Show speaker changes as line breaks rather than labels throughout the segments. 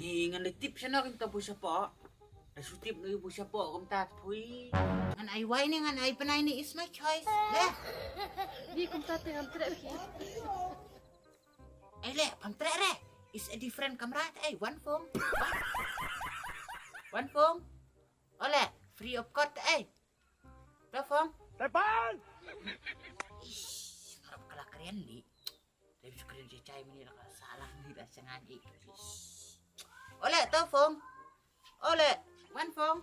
Ni ngan le tip sana kita bu siapa? Dah sutip ni bu siapa kum ta pui. Ngan ai wai ni ngan ai penai ni is my choice. Leh.
Di kum ta tengam trek ki.
Le, pam trek re. Is a different kamera one phone. One phone. Ole, free of cost Berapa phone?
Depan!
Ish, harap kalah kalian li. Tapi sekalian dia cai ni nak salah ni dah sengaja. Ole, telepon. Ole, one phone.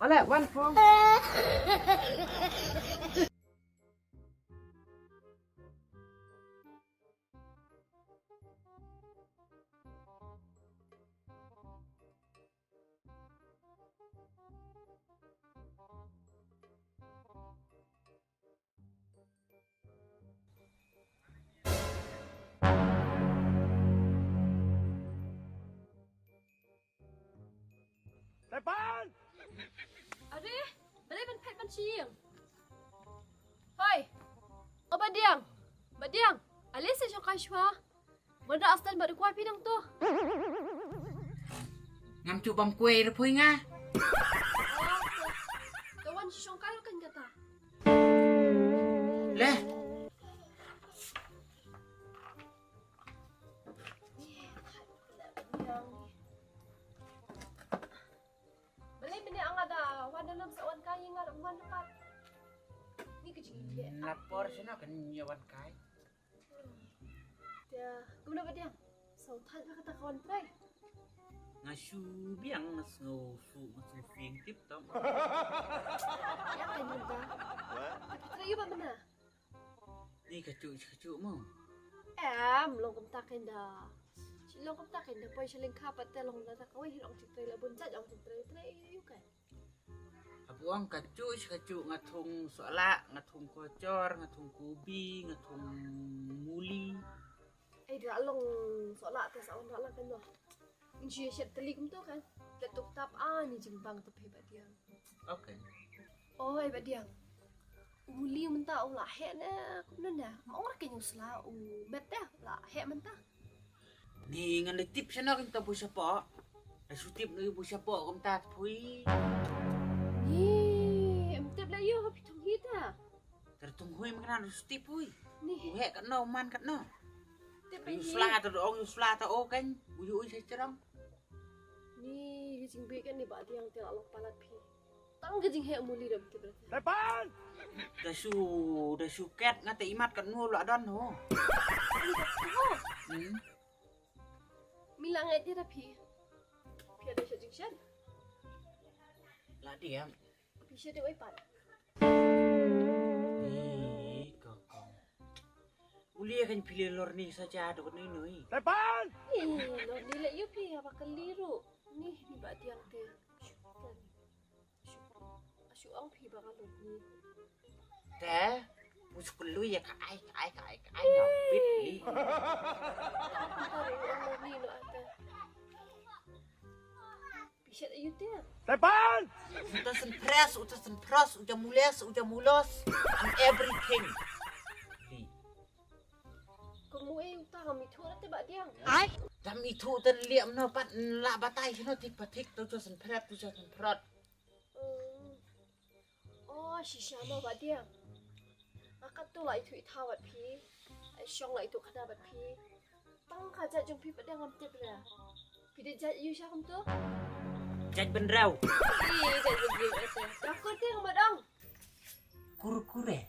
Ole, one phone.
Depan!
Ade, balai ban pet ban siang. Hoi. Oh badiang. Badiang. Alisa siya kashwa. Mada asal baru kuat pinang tu.
Ngam cu bam kue re pui nga.
Kawan si Syongkal kan kata.
Leh.
Balai bini ang ada. Wan dalam sewan kaya nga wan dapat. Ni kecil dia.
Lapor sana kan nyawan kai.
Dia, kemana badiang? Sautan kata kawan pray.
Ngasu biang ngasu ngasu fing tip tom.
Ya kan juga. Tapi terayu apa mana?
Ni kacu mau.
Long kum takin dah. Long kum takin dah. Poi saling kapat dah long nata kawai hirong citrai lah buncat ang citrai terayu kan.
Abuang kacu ngatung soala ngatung kocor ngatung kubi ngatung muli.
Dah long solat tu sawan dah lah kan dah. Insyaallah siap telik tu kan. Datuk tap ni jimbang tu hebat dia.
Oke.
Oh hebat dia. Muli mentah lah hek na. Kumna mau orang kenyang sela bet dah lah hek mentah.
Ni ngan le tip sana kita bu siapa? Dah sutip ni bu siapa kum ta pui.
Ni emtep lah yo pitung kita.
Tertunghui mengenal sutip pui.
Ni
Hek kat no man kat no.
tep
Yusla tu ong yusla tu o kan. Uyu saya cerang.
Ni gijing bekan ni ba yang tiang long palat pi. Tang gijing hek muli dah betul berarti.
Depan!
Dah su ket ngate imat kat no la dan ho.
Milang ai dia pi. Pi ada syajing syad.
La dia.
Pi syad dia wipan.
Ni kakak. Uli akan pilih lor ni saja ada ni ni.
Depan!
Lo nilai yo pi apa keliru. Ni ba tiang te. Asyuk ang pi bakal ni.
Teh, pusuk lu ya kai ngapit li.
Ni lo ate. Pi syad ayu te.
Depan!
Udah sempras, udah mulos, and everything. Li.
Kamu utang mi tu te ba tiang.
Dam itu terlihat no pat la batai no tik patik tu semprat.
Oh, si Syama ba tiang. Akat tu lah itu itawat pi. Syong lah itu kena bat pi. Tang kaja jung pi pada ngam tip dah. Pi de jat yu syam tu.
Jaj bendrau.
Ih, jat begini ate. Takut dia ngadang.
Kurkure.